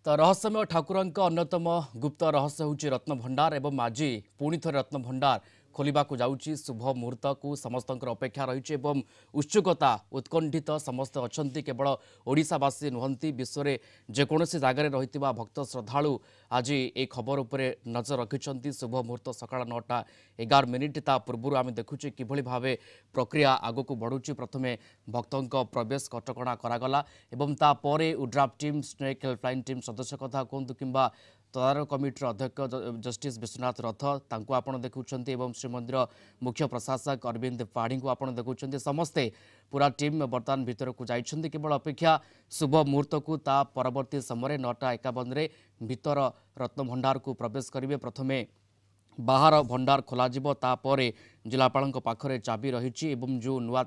तो रहस्यमय ठाकुरଙ୍କ अन्यतम गुप्त रहस्य हूँ रत्न भंडार एवं आज पुणी थे रत्न भंडार खोलने को जाऊँगी शुभ मुहूर्त को समस्त अपेक्षा रही उत्सुकता उत्कंठित समस्त अच्छा केवल ओडिशावासी नुहति विश्व में जेकोसी जगार रही भक्त श्रद्धालु आज ये खबर उपर नजर रखिंट शुभ मुहूर्त सका 9:11 ता पूर्व आम देखुचे किभली भाव प्रक्रिया आग को बढ़ुची प्रथम भक्तों प्रवेश कटकणा करागला एवं तापर उड्राफ टीम स्नेक हेल्पलाइन टीम सदस्य कथा कहतु कि तदारक कमिटर अध्यक्ष जस्टिस विश्वनाथ रथ तांको आपण देखुंत एवं श्रीमंदिर मुख्य प्रशासक अरविंद पाढ़ी को आपण देखुंत समस्ते पूरा टीम बर्तमान भीतर को जाइछन्ति केवल अपेक्षा शुभ मुहूर्त को ता परवर्ती समय 9:51 भीतर रत्न भंडार को प्रवेश करेंगे प्रथमे बाहर भंडार खोल जिलापाल पाखरे चाबी रही जो नुआ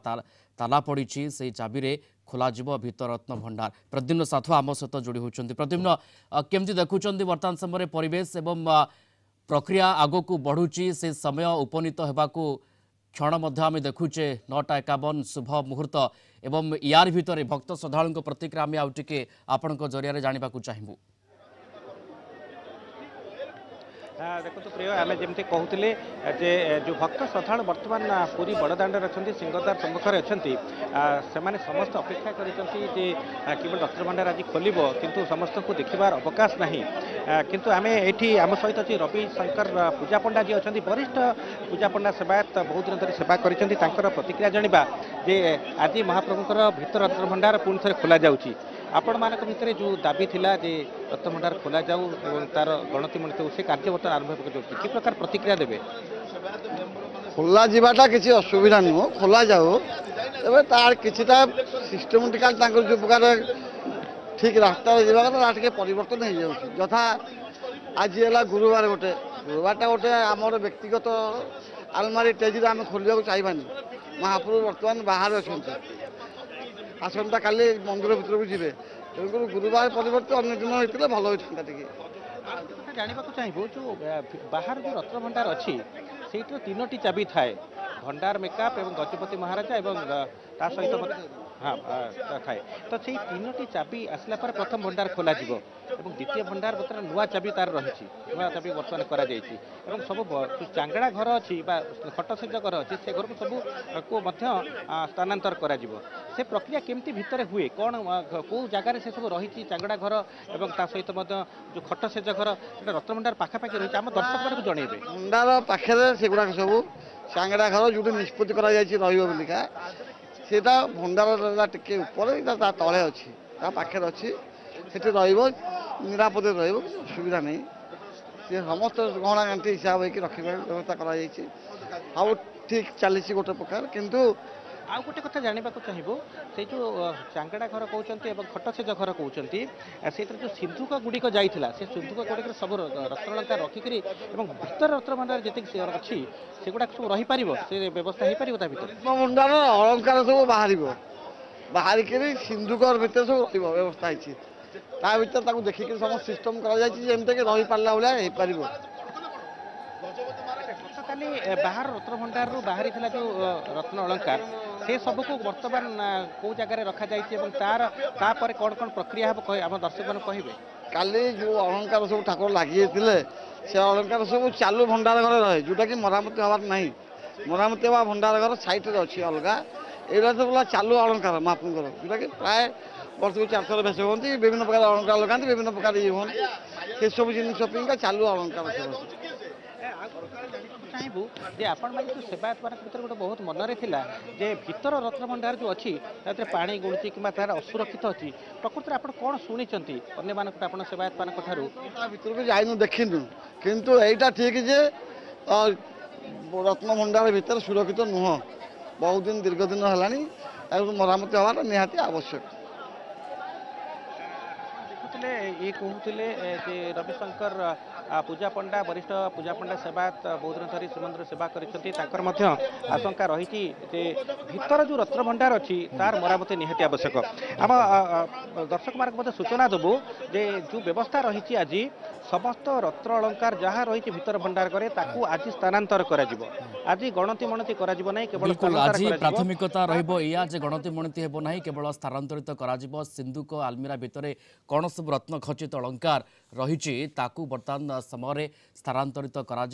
ताला पड़ी से चाबी रे खोल भीतर रत्न भंडार प्रद्युम्न साथु आम सहित जोड़ी होती प्रद्युम्न केमती देखुं वर्तमान समय परिवेश एवं प्रक्रिया आग को बढ़ुची से समय उपनीत होगाकू क्षण आम देखुचे 9:51 शुभ मुहूर्त एवं यार भितर भक्त श्रद्धालु प्रतिक्रिया आम आउ टिके आपण जरिया जानवा चाहबू। देखो प्रिय आम जमी कहते जे जो भक्त श्रद्धा बर्तमान पूरी बड़दाण्ड अच्छा सिंहद्वार सम्मुखें अच्छा से समस्त अपेक्षा कर रत्न भंडार आज खोल किंतु समस्त को देखबार अवकाश ना किंतु आम ये आम सहित अच्छी रवि शंकर पूजा पंडा जी अच्छा वरिष्ठ पूजा पंडा सेवायत बहुत दिन धरी सेवा कर प्रतिक्रिया जाना जे आज महाप्रभुंर भीतर रत्न भंडार पुणी थे खोल जाऊँगी आपण मान भितर जो दाबी थिला जे रत्न भंडार खोल जाऊ और तार गणति मणि से कार्य बर्तमान आरंभ कि प्रकार प्रतिक्रिया देवे खोला जावाटा किसी असुविधा नुह खोल जाऊ तार किछिटा सिस्टमेटिकाल जो प्रकार ठीक रास्ता जावा परिवर्तन हो जाऊँ यथा आज है गुरुवार गोटे आमर व्यक्तिगत आलमारी टेज आम खोलिया चाहिए महाप्रभु बर्तमान बाहर अच्छा आसंता काली मंदिर भर को जी तेणुक गुरुवार परिवर्तन अन्य दिन होता भल होता जानवा चाहबू जो बाहर जो रत्न भंडार अच्छी से 3टी चाबी थाए भंडार मेकअप एवं गजपति महाराजा एवं ता सहित हाँ थाए तो से 3टी चाबी आसला पर प्रथम भंडार खोल द्वितीय भंडार बर्तमान नुआ चाबी तार रही नुआ चाबी बर्तमान कर सब चांगड़ा घर अच्छी खटसेज घर अच्छी से घर को सब को स्थानांतर कर से प्रक्रिया केमती भितर हुए कौन कौ जगार से सब रही चांगड़ा घर और सहित जो खटसेज घर रत्न भंडार पाखापाखि रही आम दर्शक मानक जनइबे भंडार पाखे से गुड़ाक सब चांगड़ा घर जो निष्पत्ति करा सेटा भंडार टिके ऊपर तले अच्छी पाखे अच्छी से निरापद रुविधा नहीं सी समस्त गहना गांठी हिसाब हो रखा व्यवस्था कर ठीक चली गोटे प्रकार किंतु आउ गोटे कथा जानवा चाहबू से जो चांगड़ा घर कहते खटसेज घर कहते से जो सिंधुक गुड़िक जाइला से सिंधुक गुड़िक सब रत्नलंका रखिक भीतर रत्न भंडार जी अच्छी से गुड़ा सब रहीपर से व्यवस्था हो पार रत्न भंडार अलंकार सब बाहर सिंधुक भर सब व्यवस्था है देखिक सब सिस्टम करमती रही पारा भाया गतकाली बाहर रत्न भंडार बाहरी जो रत्न अलंकार से सब को बर्तमान कौ जगह रखा तापर कौन कौन प्रक्रिया हम दर्शक मान कहे काली जो अलंकार सब ठाकुर लगी से अलंकार सब चालू भंडार घर रहे जोटा कि मरामती हबार ना मरामती हवा भंडार घर सैट्रे अच्छी अलग ये सब चालू अलंकार महाप्रभुर जोटा कि प्राय वर्ष को 4 थर भेष होती विभिन्न प्रकार अलंकार लगाते विभिन्न प्रकार ये हमें से सब जिन चालू अलंकार सब चाहबू जे आपण जो सेवायत मान भर गोटे बहुत मनरे थिला जे भीतर रत्न भंडार जो अच्छी पानी गुणुची कि तार असुरक्षित अच्छी प्रकृति आप कौन शुणी अन्य मान सेवायत मान भर को जाइनु देखिनु किंतु एटा ठीक जे रत्न भंडार भीतर सुरक्षित नुह बहुत दिन दीर्घ दिन है मरामती हवा निहाती आवश्यक ये कहते रविशंकर पूजा पंडा वरिष्ठ पूजा पंडा सेवायत बहुत दिन धरी श्रीमंदिर सेवा कर आशंका रही भीतर जो रत्न भंडार अच्छी तार मरामती निहाती आवश्यक आम दर्शक मार्ग सूचना देबू जे जो व्यवस्था रही आज समस्त रत्न अलंकार जहाँ रही भीतर भंडार करे आज स्थानांतर कर आज गणति मणति कर केवल आज प्राथमिकता रही गणति मणति हेब ना केवल स्थानांतरित कर सिंधुक आलमीरा भितर कौन सब रत्न खचित अलंकार रही ताकू बर्तमान समय स्थानांतरित करा।